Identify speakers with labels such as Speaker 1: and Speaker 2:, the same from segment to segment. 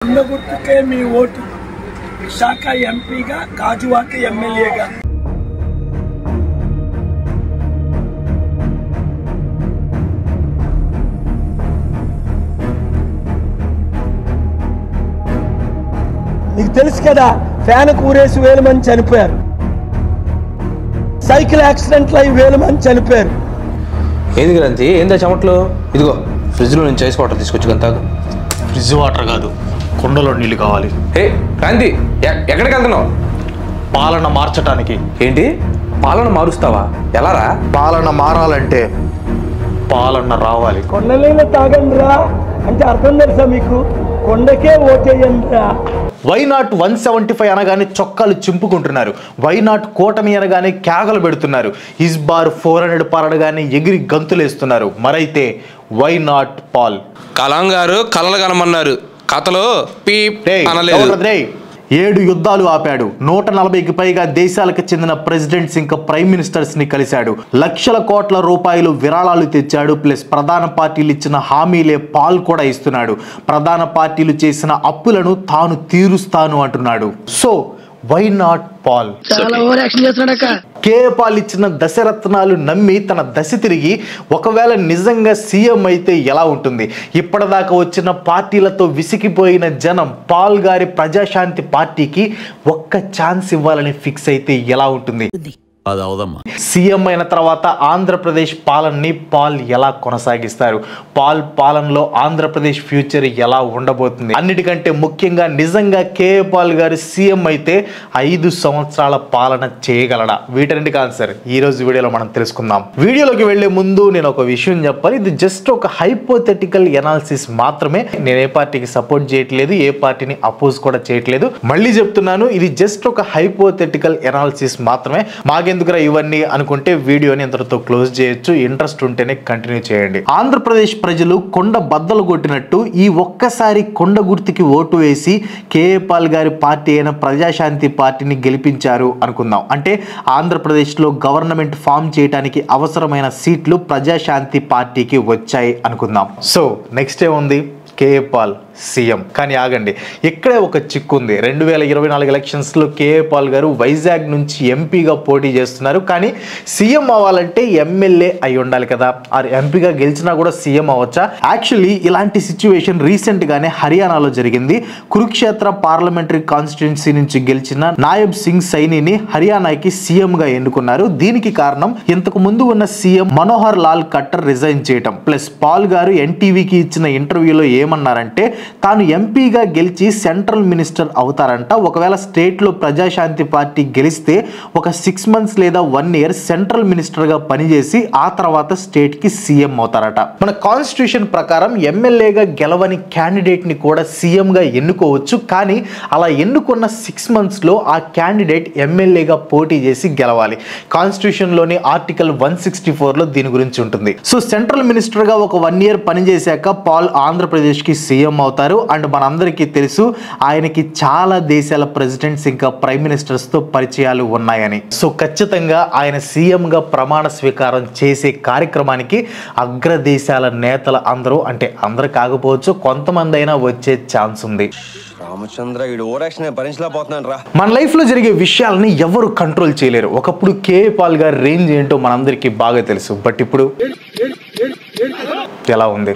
Speaker 1: కొండ గుర్తుకే మీ ఓటు. విశాఖ ఎంపీగా, గాజువాక ఎమ్మెల్యేగా. నీకు తెలుసు కదా, ఫ్యాన్ కూరేసి 1000 మంది చనిపోయారు. సైకిల్ యాక్సిడెంట్లో 1000 మంది చనిపోయారు.
Speaker 2: ఏంది గ్రంథి, ఏందా చెమట్లు? ఇదిగో ఫ్రిడ్జ్లో నుంచి ఐస్ వాటర్ తీసుకొచ్చి గంత.
Speaker 3: ఫ్రిడ్జ్ వాటర్ కాదు, కుండలో నీళ్ళు కావాలి.
Speaker 2: హే క్రాంతి, ఎక్కడికి వెళ్తున్నావు?
Speaker 3: పాలన మార్చటానికి.
Speaker 2: ఏంటి పాలన మారుస్తావా? ఎలారా?
Speaker 3: పాలన మారాలంటే పాలన రావాలి.
Speaker 1: కొండలీల తాగండిరా అంటే అర్థం తెలుసా మీకు? కొండకే ఓటేయండిరా.
Speaker 3: వైనాట్ 175 అనగానే చొక్కాలు చింపుకుంటున్నారు. వైనాట్ కూటమి అనగానే కేకలు పెడుతున్నారు. ఇస్బార్ 400 పారడగానే ఎగిరి గంతులేస్తున్నారు. మరైతే వైనాట్ పాల్.
Speaker 2: కలాం గారు కలలు కనమన్నారు, కథలో పీప్ అనలేదు.
Speaker 3: 7 యుద్ధాలు ఆపాడు. 140కి పైగా దేశాలకు చెందిన ప్రెసిడెంట్స్ ఇంకా ప్రైమ్ మినిస్టర్స్ ని కలిశాడు. లక్షల కోట్ల రూపాయలు విరాళాలు తెచ్చాడు. ప్లస్ ప్రధాన పార్టీలు ఇచ్చిన హామీలే పాల్ కూడా ఇస్తున్నాడు. ప్రధాన పార్టీలు చేసిన అప్పులను తాను తీరుస్తాను అంటున్నాడు. So why not Paul? K Paul ఇచ్చిన దశరత్నాలు నమ్మి తన దశ తిరిగి ఒకవేళ నిజంగా సీఎం అయితే ఎలా ఉంటుంది? ఇప్పటిదాకా వచ్చిన పార్టీలతో విసిగిపోయిన జనం పాల్ గారి ప్రజాశాంతి పార్టీకి ఒక్క ఛాన్స్ ఇవ్వాలని ఫిక్స్ అయితే ఎలా ఉంటుంది? సీఎం అయిన తర్వాత ఆంధ్రప్రదేశ్ పాలనని పాల్ ఎలా కొనసాగిస్తారు? పాల్ పాలనలో ఆంధ్రప్రదేశ్ ఫ్యూచర్ ఎలా ఉండబోతుంది? అన్నిటికంటే ముఖ్యంగా నిజంగా కేఏ పాల్ గారు సీఎం అయితే 5 సంవత్సరాల పాలన చేయగలడా? వీటన్నిటికీ ఆన్సర్ ఈ రోజు వీడియోలో మనం తెలుసుకుందాం. వీడియోలోకి వెళ్లే ముందు నేను ఒక విషయం చెప్పాలి. ఇది జస్ట్ ఒక హైపోథెటికల్ ఎనాలిసిస్ మాత్రమే. నేను ఏ పార్టీకి సపోర్ట్ చేయట్లేదు, ఏ పార్టీని అపోజ్ కూడా చేయట్లేదు. మళ్ళీ చెప్తున్నాను, ఇది జస్ట్ ఒక హైపోథెటికల్ ఎనాలిసిస్ మాత్రమే. మాకెందుకురా ఇవన్నీ అనుకుంటే వీడియోని ఇంతటితో క్లోజ్ చేయొచ్చు. ఇంట్రెస్ట్ ఉంటేనే కంటిన్యూ చేయండి. ఆంధ్రప్రదేశ్ ప్రజలు కొండ బద్దలు కొట్టినట్టు ఈ ఒక్కసారి కొండ గుర్తుకి ఓటు వేసి కేఏ పాల్ గారి పార్టీ అయిన ప్రజాశాంతి పార్టీని గెలిపించారు అనుకుందాం. అంటే ఆంధ్రప్రదేశ్లో గవర్నమెంట్ ఫామ్ చేయడానికి అవసరమైన సీట్లు ప్రజాశాంతి పార్టీకి వచ్చాయి అనుకుందాం. సో నెక్స్ట్ ఏముంది? KA Paul CM. కానీ ఆగండి, ఇక్కడే ఒక చిక్కు ఉంది. 2024 ఎలక్షన్స్లో కేఏ పాల్ గారు వైజాగ్ నుంచి ఎంపీగా పోటీ చేస్తున్నారు. కానీ సీఎం అవ్వాలంటే ఎమ్మెల్యే అయి ఉండాలి కదా. ఆ ఎంపీగా గెలిచినా కూడా సీఎం అవ్వచ్చా? యాక్చువల్లీ ఇలాంటి సిచ్యువేషన్ రీసెంట్గానే హర్యానాలో జరిగింది. కురుక్షేత్ర పార్లమెంటరీ కాన్స్టిట్యున్సీ నుంచి గెలిచిన నాయబ్ సింగ్ సైనిని హర్యానాకి సీఎంగా ఎన్నుకున్నారు. దీనికి కారణం ఇంతకు ముందు ఉన్న సీఎం మనోహర్ లాల్ ఖట్టర్ రిజైన్ చేయటం. ప్లస్ పాల్ గారు ఎన్టీవీకి ఇచ్చిన ఇంటర్వ్యూలో ఏమన్నారంటే తాను ఎంపీగా గెలిచి సెంట్రల్ మినిస్టర్ అవుతారంట. ఒకవేళ స్టేట్లో ప్రజాశాంతి పార్టీ గెలిస్తే ఒక 6 months లేదా 1 year సెంట్రల్ మినిస్టర్గా పనిచేసి ఆ తర్వాత స్టేట్కి సీఎం అవుతారట. మన కాన్స్టిట్యూషన్ ప్రకారం ఎమ్మెల్యేగా గెలవని క్యాండిడేట్ని కూడా సీఎంగా ఎన్నుకోవచ్చు. కానీ అలా ఎన్నుకున్న 6 monthsలో ఆ క్యాండిడేట్ ఎమ్మెల్యేగా పోటీ చేసి గెలవాలి. కాన్స్టిట్యూషన్లోని ఆర్టికల్ 164లో దీని గురించి ఉంటుంది. సో సెంట్రల్ మినిస్టర్గా ఒక 1 year పనిచేశాక పాల్ ఆంధ్రప్రదేశ్కి సీఎం అవుతారు. అండ్ మనందరికీ తెలుసు ఆయనకి చాలా దేశాల ప్రెసిడెంట్స్ ఇంకా ప్రైమ్ మినిస్టర్స్ తో పరిచయాలు ఉన్నాయని. సో ఖచ్చితంగా ఆయన సీఎం గా ప్రమాణ స్వీకారం చేసే కార్యక్రమానికి అగ్రదేశాల నేతలు అందరూ, అంటే అందరు కాకపోవచ్చు, కొంతమంది అయినా వచ్చే ఛాన్స్ ఉంది. మన లైఫ్ లో జరిగే విషయాలని ఎవరు కంట్రోల్ చేయలేరు. ఒకప్పుడు కేఏ పాల్ గారి రేంజ్ ఏంటో మనందరికీ బాగా తెలుసు. బట్ ఇప్పుడు ఎలా ఉంది?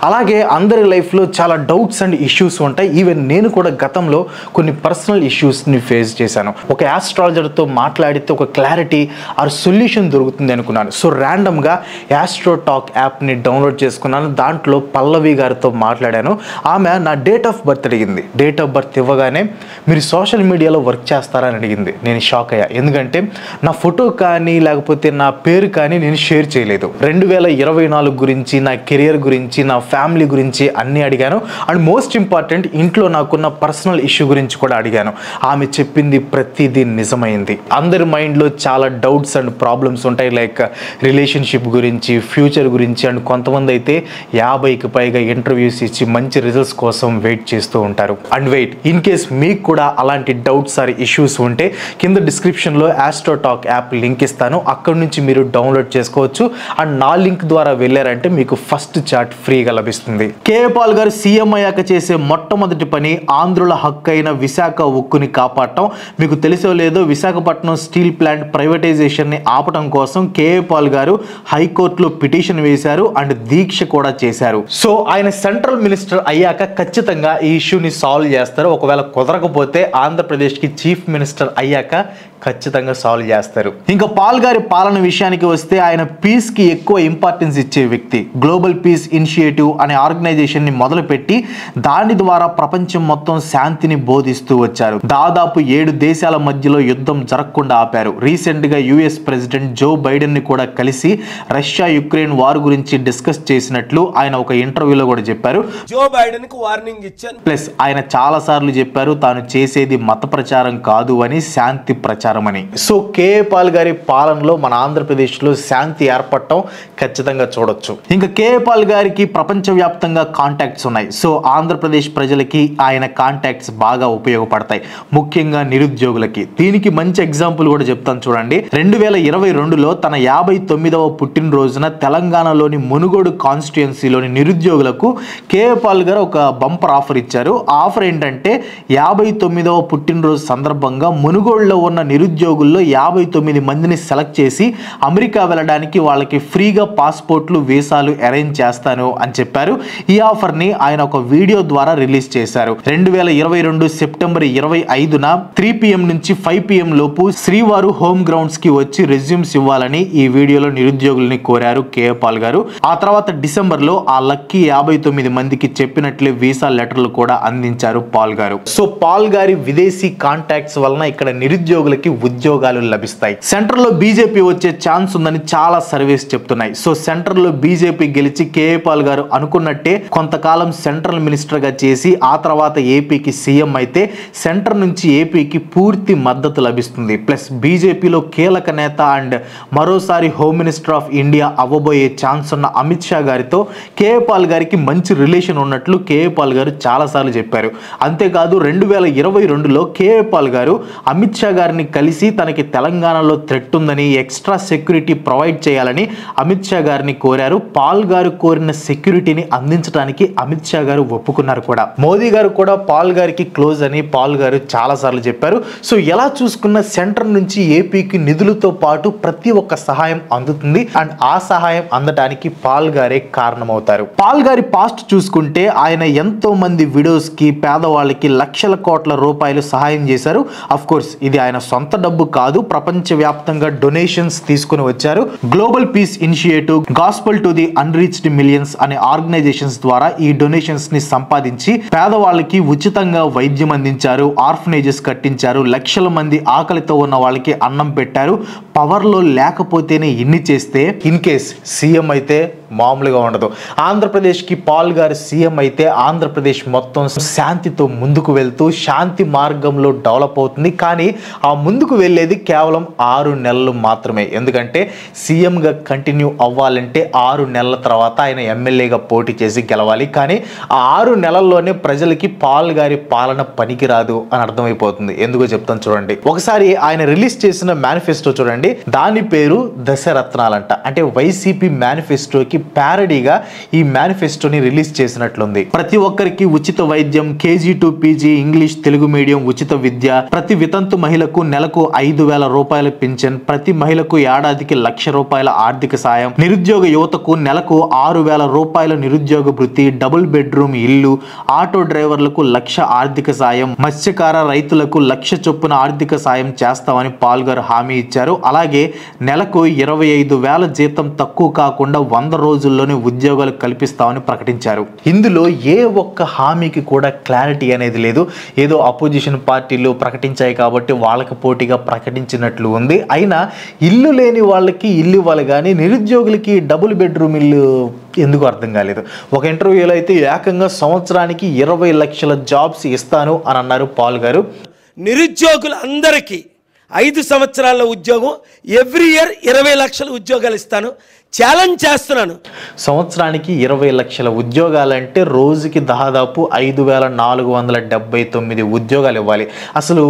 Speaker 3: అలాగే అందరి లైఫ్లో చాలా డౌట్స్ అండ్ ఇష్యూస్ ఉంటాయి. ఈవెన్ నేను కూడా గతంలో కొన్ని పర్సనల్ ఇష్యూస్ని ఫేస్ చేశాను. ఒక యాస్ట్రాలజర్తో మాట్లాడితే ఒక క్లారిటీ ఆర్ సొల్యూషన్ దొరుకుతుంది అనుకున్నాను. సో ర్యాండమ్గా యాస్ట్రో టాక్ యాప్ని డౌన్లోడ్ చేసుకున్నాను. దాంట్లో పల్లవి గారితో మాట్లాడాను. ఆమె నా డేట్ ఆఫ్ బర్త్ అడిగింది. డేట్ ఆఫ్ బర్త్ ఇవ్వగానే మీరు సోషల్ మీడియాలో వర్క్ చేస్తారని అడిగింది. నేను షాక్ అయ్యా. ఎందుకంటే నా ఫోటో కానీ లేకపోతే నా పేరు కానీ నేను షేర్ చేయలేదు. 2024 గురించి, నా కెరియర్ గురించి, నా ఫ్యామిలీ గురించి అన్నీ అడిగాను. అండ్ మోస్ట్ ఇంపార్టెంట్, ఇంట్లో నాకున్న పర్సనల్ ఇష్యూ గురించి కూడా అడిగాను. ఆమె చెప్పింది ప్రతిదీ నిజమైంది. అందరి మైండ్లో చాలా డౌట్స్ అండ్ ప్రాబ్లమ్స్ ఉంటాయి, లైక్ రిలేషన్షిప్ గురించి, ఫ్యూచర్ గురించి. అండ్ కొంతమంది అయితే 50కి పైగా ఇంటర్వ్యూస్ ఇచ్చి మంచి రిజల్ట్స్ కోసం వెయిట్ చేస్తూ ఉంటారు. అండ్ వెయిట్, ఇన్ కేస్ మీకు కూడా అలాంటి డౌట్స్ ఆర్ ఇష్యూస్ ఉంటే కింద డిస్క్రిప్షన్లో యాస్ట్రో టాక్ యాప్ లింక్ ఇస్తాను. అక్కడ నుంచి మీరు డౌన్లోడ్ చేసుకోవచ్చు. అండ్ నా లింక్ ద్వారా వెళ్ళారంటే మీకు ఫస్ట్ మస్ట్ చాట్ ఫ్రీగా లభిస్తుంది. కేఏ పాల్ గారు సీఎం అయ్యాక చేసే మొట్టమొదటి పని ఆంధ్రుల హక్కైన విశాఖ ఉక్కుని కాపాడటం. మీకు తెలిసో లేదో విశాఖపట్నం స్టీల్ ప్లాంట్ ప్రైవేటైజేషన్ ని ఆపటం కోసం కేఏ పాల్ గారు హైకోర్టులో పిటిషన్ వేశారు అండ్ దీక్ష కూడా చేశారు. సో ఆయన సెంట్రల్ మినిస్టర్ అయ్యాక ఖచ్చితంగా ఈ ఇష్యూని సాల్వ్ చేస్తారు. ఒకవేళ కుదరకపోతే ఆంధ్రప్రదేశ్ కి చీఫ్ మినిస్టర్ అయ్యాక ఖచ్చితంగా సాల్వ్ చేస్తారు. ఇంకా పాల్ గారి పాలన విషయానికి వస్తే ఆయన పీస్ కి ఎక్కువ ఇంపార్టెన్స్ ఇచ్చే వ్యక్తి. గ్లోబల్ పీస్ ఇనిషియేటివ్ అనే ఆర్గనైజేషన్ ని మొదలుపెట్టి దాని ద్వారా ప్రపంచం మొత్తం శాంతిని బోధిస్తూ వచ్చారు. దాదాపు 7 దేశాల మధ్యలో యుద్ధం జరగకుండా ఆపారు. రీసెంట్ గా యుఎస్ ప్రెసిడెంట్ జో బైడెన్ ని కూడా కలిసి రష్యా యుక్రెయిన్ వార్ గురించి డిస్కస్ చేసినట్లు ఆయన ఒక ఇంటర్వ్యూలో కూడా చెప్పారు.
Speaker 1: జో బైడెన్ కు వార్నింగ్ ఇచ్చాను.
Speaker 3: ప్లస్ ఆయన చాలా సార్లు చెప్పారు తాను చేసేది మత ప్రచారం కాదు అని, శాంతి ప్రచారం అని. సో కేఏ పాల్ గారి పాలనలో మన ఆంధ్రప్రదేశ్ లో శాంతి ఏర్పడటం ఖచ్చితంగా చూడొచ్చు. ఇంకా కేఏ పాల్ గారికి ప్రపంచవ్యాప్తంగా కాంటాక్ట్స్ ఉన్నాయి. సో ఆంధ్రప్రదేశ్ ప్రజలకి ఆయన కాంటాక్ట్స్ బాగా ఉపయోగపడతాయి, ముఖ్యంగా నిరుద్యోగులకి. దీనికి మంచి ఎగ్జాంపుల్ కూడా చెప్తాను చూడండి. 2022లో తన 59వ పుట్టినరోజున తెలంగాణలోని మునుగోడు కాన్స్టిట్యుయెన్సీలోని నిరుద్యోగులకు కేఏ పాల్ గారు ఒక బంపర్ ఆఫర్ ఇచ్చారు. ఆ ఆఫర్ ఏంటంటే 59వ పుట్టినరోజు సందర్భంగా మునుగోడులో ఉన్న నిరుద్యోగుల్లో 59 మందిని సెలెక్ట్ చేసి అమెరికా వెళ్ళడానికి వాళ్ళకి ఫ్రీగా పాస్పోర్ట్లు వీసాలు అరేంజ్ చేస్తాను అని చెప్పారు. ఈ ఆఫర్ ని ఆయన ఒక వీడియో ద్వారా రిలీజ్ చేశారు. 2022 సెప్టెంబర్ 25న 3 PM నుంచి 5 PM లోపు శ్రీవారు హోమ్ గ్రౌండ్స్ కి వచ్చి రెజ్యూమ్స్ ఇవ్వాలని ఈ వీడియోలో నిరుద్యోగుల్ని కోరారు కేఏ పాల్ గారు. ఆ తర్వాత డిసెంబర్ లో ఆ లక్కీ 59 మందికి చెప్పినట్లే వీసా లెటర్లు కూడా అందించారు పాల్ గారు. సో పాల్ గారి విదేశీ కాంటాక్ట్స్ వలన ఇక్కడ నిరుద్యోగులకి ఉద్యోగాలు లభిస్తాయి. సెంట్రల్ లో బీజేపీ వచ్చే ఛాన్స్ ఉందని చాలా సర్వేస్ చెప్తున్నాయి. సో సెంట్రల్ లో బీజేపీ గెలిచి కేఏ పాల్ గారు అనుకున్నట్టే కొంతకాలం సెంట్రల్ మినిస్టర్ గా చేసి ఆ తర్వాత ఏపీకి సీఎం అయితే సెంటర్ నుంచి ఏపీకి పూర్తి మద్దతు లభిస్తుంది. ప్లస్ బీజేపీలో కీలక నేత అండ్ మరోసారి హోమ్ మినిస్టర్ ఆఫ్ ఇండియా అవ్వబోయే ఛాన్స్ ఉన్న అమిత్ షా గారితో కేఏ పాల్ గారికి మంచి రిలేషన్ ఉన్నట్లు కేఏ పాల్ గారు చాలా సార్లు చెప్పారు. అంతేకాదు 2022లో కేఏ పాల్ గారు అమిత్ షా గారిని కలిసి తనకి తెలంగాణలో థ్రెట్ ఉందని ఎక్స్ట్రా సెక్యూరిటీ ప్రొవైడ్ చేయాలని అమిత్ షా గారిని కోరారు. పాల్ గారు కోరిన సెక్యూరిటీని అందించడానికి అమిత్ షా గారు ఒప్పుకున్నారు కూడా. మోదీ గారు కూడా పాల్ గారికి క్లోజ్ అని పాల్ గారు చాలా సార్లు చెప్పారు. సో ఎలా చూసుకున్న సెంటర్ నుంచి ఏపీకి నిధులతో పాటు ప్రతి ఒక్క సహాయం అందుతుంది అండ్ ఆ సహాయం అందడానికి పాల్ గారే కారణమవుతారు. పాల్ గారి పాస్ట్ చూసుకుంటే ఆయన ఎంతో మంది విడోస్ కి పేదవాళ్ళకి లక్షల కోట్ల రూపాయలు సహాయం చేశారు. అఫ్ కోర్స్ ఇది ఆయన సొంత డబ్బు కాదు, ప్రపంచవ్యాప్తంగా డొనేషన్స్ తీసుకుని వచ్చారు. Global peace initiative, gospel to the unreached millions అనే ఆర్గనైజేషన్స్ ద్వారా ఈ డొనేషన్స్ ని సంపాదించి పేదవాళ్ళకి ఉచితంగా వైద్యం అందించారు, ఆర్ఫనేజెస్ కట్టించారు, లక్షల మంది ఆకలితో ఉన్న వాళ్ళకి అన్నం పెట్టారు. పవర్ లో లేకపోతేనే ఇన్ని చేస్తే ఇన్ కేస్ సీఎం అయితే మామూలుగా ఉండదు. ఆంధ్రప్రదేశ్ కి పాల్ గారు సీఎం అయితే ఆంధ్రప్రదేశ్ మొత్తం శాంతితో ముందుకు వెళ్తూ శాంతి మార్గంలో డెవలప్ అవుతుంది. కానీ ఆ ముందుకు వెళ్ళేది కేవలం 6 నెలలు మాత్రమే. ఎందుకంటే సీఎంగా కంటిన్యూ అవ్వాలంటే 6 నెలల తర్వాత ఆయన ఎమ్మెల్యేగా పోటీ చేసి గెలవాలి. కానీ ఆ 6 నెలల్లోనే ప్రజలకి పాల్ గారి పాలన పనికిరాదు అని అర్థమైపోతుంది. ఎందుకో చెప్తాను చూడండి. ఒకసారి ఆయన రిలీజ్ చేసిన మేనిఫెస్టో చూడండి. దాని పేరు దశరత్నాలంట. అంటే వైసీపీ మేనిఫెస్టోకి ప్యారడీగా ఈ మేనిఫెస్టోని రిలీజ్ చేసినట్లుంది. ప్రతి ఒక్కరికి ఉచిత వైద్యం, KG to PG English Telugu medium ఉచిత విద్య, ప్రతి వితంతు మహిళకు నెలకు 5,000 రూపాయల పింఛన్, ప్రతి మహిళకు ఏడాదికి 1,00,000 రూపాయల ఆర్థిక సాయం, నిరుద్యోగ యువతకు నెలకు 6,000 రూపాయల నిరుద్యోగ భృతి, డబుల్ బెడ్రూమ్ ఇల్లు, ఆటో డ్రైవర్లకు 1,00,000 ఆర్థిక సాయం, మత్స్యకార రైతులకు 1,00,000 చొప్పున ఆర్థిక సాయం చేస్తామని పాల్ గారు హామీ ఇచ్చారు. అలాగే నెలకు 25,000 జీతం తక్కువ కాకుండా 100 రోజుల్లోనే ఉద్యోగాలు కల్పిస్తామని ప్రకటించారు. ఇందులో ఏ ఒక్క హామీకి కూడా క్లారిటీ అనేది లేదు. ఏదో అపోజిషన్ పార్టీలు ప్రకటించాయి కాబట్టి వాళ్ళకి పోటీగా ప్రకటించినట్లు ఉంది. అయినా ఇల్లు లేని వాళ్ళకి ఇల్లు ఇవ్వాలి కానీ నిరుద్యోగులకి డబుల్ బెడ్రూమ్ ఇల్లు ఎందుకు అర్థం కాలేదు. ఒక ఇంటర్వ్యూలో అయితే ఏకంగా సంవత్సరానికి 20 లక్షల జాబ్స్ ఇస్తాను అని అన్నారు పాల్ గారు.
Speaker 1: నిరుద్యోగులందరికీ 5 సంవత్సరాల ఉద్యోగం, ఎవ్రీ ఇయర్ 20 లక్షల ఉద్యోగాలు ఇస్తాను. ఛాలెంజ్ చేస్తున్నాను.
Speaker 3: సంవత్సరానికి 20 లక్షల ఉద్యోగాలంటే రోజుకి దాదాపు 5,479 ఉద్యోగాలు ఇవ్వాలి. అసలు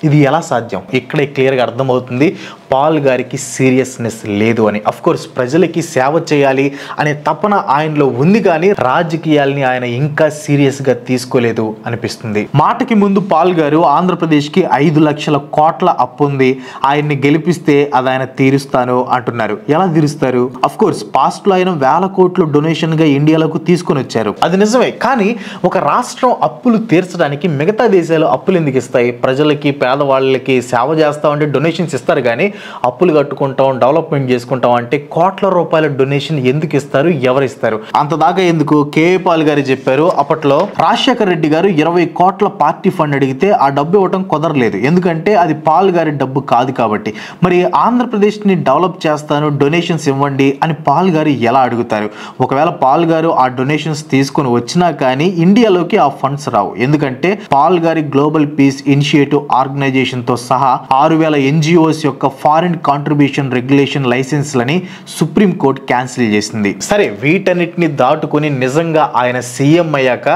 Speaker 3: ఇది ఎలా సాధ్యం? ఇక్కడే క్లియర్గా అర్థమవుతుంది పాల్ గారికి సీరియస్నెస్ లేదు అని. అఫ్ కోర్స్ ప్రజలకి సేవ చేయాలి అనే తపన ఆయనలో ఉంది, కానీ రాజకీయాల్ని ఆయన ఇంకా సీరియస్గా తీసుకోలేదు అనిపిస్తుంది. మాటకి ముందు పాల్ గారు ఆంధ్రప్రదేశ్కి 5 లక్షల కోట్ల అప్పు ఉంది, ఆయన్ని గెలిపిస్తే అది ఆయన తీరుస్తాను అంటున్నారు. ఎలా తీరుస్తారు? అఫ్ కోర్స్ పాస్ట్ లో ఆయన 1000 కోట్లు డొనేషన్ గా ఇండియాలోకి తీసుకొని వచ్చారు, అది నిజమే. కానీ ఒక రాష్ట్రం అప్పులు తీర్చడానికి మిగతా దేశాలు అప్పులు ఎందుకు ఇస్తాయి? ప్రజలకి పేదవాళ్ళకి సేవ చేస్తామంటే డొనేషన్స్ ఇస్తారు, కానీ అప్పులు కట్టుకుంటాం డెవలప్మెంట్ చేసుకుంటాం అంటే కోట్ల రూపాయల డొనేషన్ ఎందుకు ఇస్తారు? ఎవరు ఇస్తారు? అంతదాకా ఎందుకు? కేఏ పాల్ గారు చెప్పారు, అప్పట్లో రాజశేఖర్ రెడ్డి గారు 20 కోట్ల పార్టీ ఫండ్ అడిగితే ఆ డబ్బు ఇవ్వడం కుదరలేదు, ఎందుకంటే అది పాల్ గారి డబ్బు కాదు కాబట్టి. మరి ఆంధ్రప్రదేశ్ ని డెవలప్ చేస్తాను డొనేషన్స్ ఇవ్వండి అని పాల్ గారు ఎలా అడుగుతారు? ఒకవేళ పాల్ గారు ఆ డొనేషన్స్ తీసుకొని వచ్చినా కానీ ఇండియాలోకి ఆ ఫండ్స్ రావు, ఎందుకంటే పాల్ గారి గ్లోబల్ పీస్ ఇనిషియేటివ్ ఆర్గనైజేషన్ తో సహా 6,000 ఎన్జిఓస్ యొక్క ఫారిన్ కాంట్రిబ్యూషన్ రెగ్యులేషన్ లైసెన్స్లని సుప్రీం కోర్టు క్యాన్సిల్ చేసింది. సరే, వీటన్నిటిని దాటుకొని నిజంగా ఆయన సీఎం అయ్యాక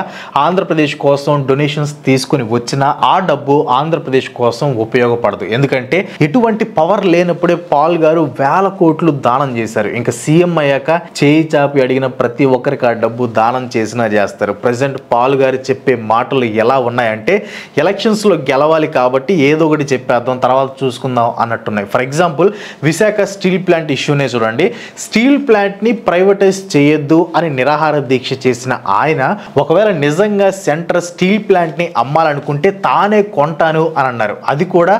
Speaker 3: ఆంధ్రప్రదేశ్ కోసం డొనేషన్స్ తీసుకుని వచ్చిన ఆ డబ్బు ఆంధ్రప్రదేశ్ కోసం ఉపయోగపడదు, ఎందుకంటే ఎటువంటి పవర్ లేనప్పుడే పాల్ గారు 1000 కోట్లు దానం చేశారు. ఇంకా సీఎం అయ్యాక చేయి చాపి అడిగిన ప్రతి ఒక్కరికి ఆ డబ్బు దానం చేసినా చేస్తారు. ప్రెసిడెంట్ పాల్ గారు చెప్పే మాటలు ఎలా ఉన్నాయంటే ఎలక్షన్స్ లో గెలవాలి కాబట్టి ఏదో ఒకటి చెప్పేద్దాం తర్వాత చూసుకుందాం అన్నట్టున్నాయి. For example Visakha steel plant ఇష్యూనే చూడండి. స్టీల్ ప్లాంట్ ని ప్రైవేటైజ్ చేయొద్దు అని నిరాహార దీక్ష చేసిన ఆయన ఒకవేళ నిజంగా సెంటర్ స్టీల్ ప్లాంట్ ని అమ్మాలనుకుంటే తానే కొంటాను అని అన్నారు. అది కూడా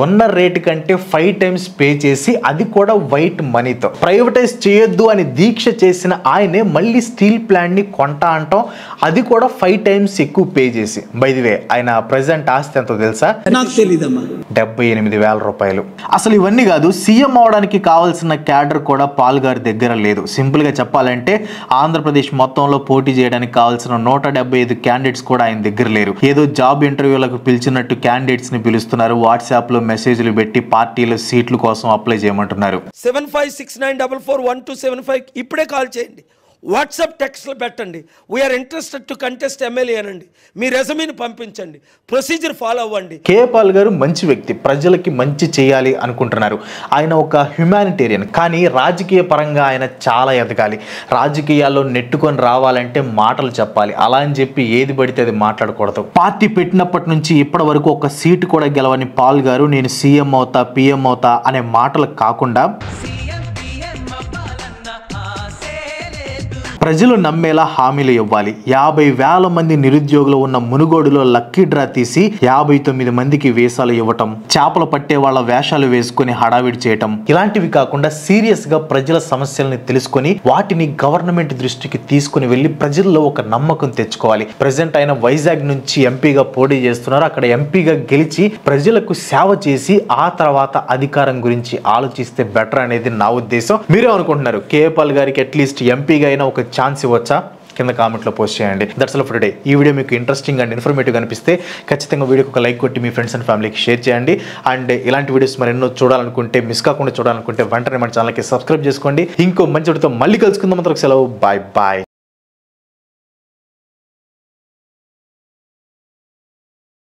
Speaker 3: ఉన్న రేటు కంటే 5 times పే చేసి, అది కూడా వైట్ మనీతో. ప్రైవేటైజ్ చేయొద్దు అని దీక్ష చేసిన ఆయనే మళ్ళీ స్టీల్ ప్లాంట్ ని కొంటా అంటాం, అది కూడా 5 times ఎక్కువ పే చేసి. బై ది వే ఆయన ప్రెసెంట్ ఆస్తి ఎంతో తెలుసా?
Speaker 1: నాకు తెలీదమ్మా.
Speaker 3: 78,000 రూపాయలు. అసలు ఇవన్నీ కాదు, సీఎం అవడానికి కావాల్సిన క్యాడర్ కూడా పాల్ గారి దగ్గర లేదు. సింపుల్ గా చెప్పాలంటే ఆంధ్రప్రదేశ్ మొత్తంలో పోటీ చేయడానికి కావాల్సిన 175 క్యాండిడేట్స్ కూడా ఆయన దగ్గర లేరు. ఏదో జాబ్ ఇంటర్వ్యూలకు పిలిచినట్టు క్యాండిడేట్స్ ని పిలుస్తున్నారు, వాట్సాప్ లో మెసేజ్లు పెట్టి పార్టీల సీట్ల కోసం అప్లై చేయమంటున్నారు.
Speaker 1: 7569441275 ఇప్పుడే కాల్ చేయండి, వాట్సాప్ టెక్స్ట్లో పెట్టండి. We are interested to contest MLA అనండి, మీ రెజ్యూమేని పంపించండి, ప్రొసీజర్ ఫాలో అవ్వండి.
Speaker 3: కేఏ పాల్ గారు మంచి వ్యక్తి, ప్రజలకి మంచి చేయాలి అనుకుంటున్నారు. ఆయన ఒక హ్యుమానిటేరియన్, కానీ రాజకీయ పరంగా ఆయన చాలా ఎదగాలి. రాజకీయాల్లో నెట్టుకొని రావాలంటే మాటలు చెప్పాలి, అలా అని చెప్పి ఏది పడితే అది మాట్లాడకూడదు. పార్టీ పెట్టినప్పటి నుంచి ఇప్పటి వరకు ఒక సీటు కూడా గెలవని పాల్ గారు నేను సీఎం అవుతా పిఎం అవుతా అనే మాటలు కాకుండా ప్రజలు నమ్మేలా హామీలు ఇవ్వాలి. 50,000 మంది నిరుద్యోగులు ఉన్న మునుగోడులో లక్కీ డ్రా తీసి 59 మందికి వేషాలు ఇవ్వటం, చేపలు పట్టే వాళ్ళ వేషాలు వేసుకుని హడావిడి చేయటం, ఇలాంటివి కాకుండా సీరియస్ గా ప్రజల సమస్యల్ని తెలుసుకొని వాటిని గవర్నమెంట్ దృష్టికి తీసుకుని వెళ్లి ప్రజల్లో ఒక నమ్మకం తెచ్చుకోవాలి. ప్రెసిడెంట్ అయిన వైజాగ్ నుంచి ఎంపీగా పోటీ చేస్తున్నారు, అక్కడ ఎంపీగా గెలిచి ప్రజలకు సేవ చేసి ఆ తర్వాత అధికారం గురించి ఆలోచిస్తే బెటర్ అనేది నా ఉద్దేశం. మీరే అనుకుంటున్నారు కేఏ పాల్ గారికి అట్లీస్ట్ ఎంపీగా అయినా ఒక ఛాన్స్ ఇవ్వచ్చా? కింద కామెంట్లో పోస్ట్ చేయండి. That's all for today. ఈ వీడియో మీకు ఇంట్రెస్టింగ్ అండ్ ఇన్ఫర్మేటివ్ అనిపిస్తే ఖచ్చితంగా వీడియోకి ఒక లైక్ కొట్టి మీ ఫ్రెండ్స్ అండ్ ఫ్యామిలీకి షేర్ చేయండి. అండ్ ఇలాంటి వీడియోస్ మరి ఎన్నో చూడాలనుకుంటే, మిస్ కాకుండా చూడాలనుకుంటే వెంటనే మన ఛానల్కి సబ్స్క్రైబ్ చేసుకోండి. ఇంకో మంచి వీడియోతో మళ్ళీ కలుసుకుందాం. సెలవు, బాయ్ బాయ్.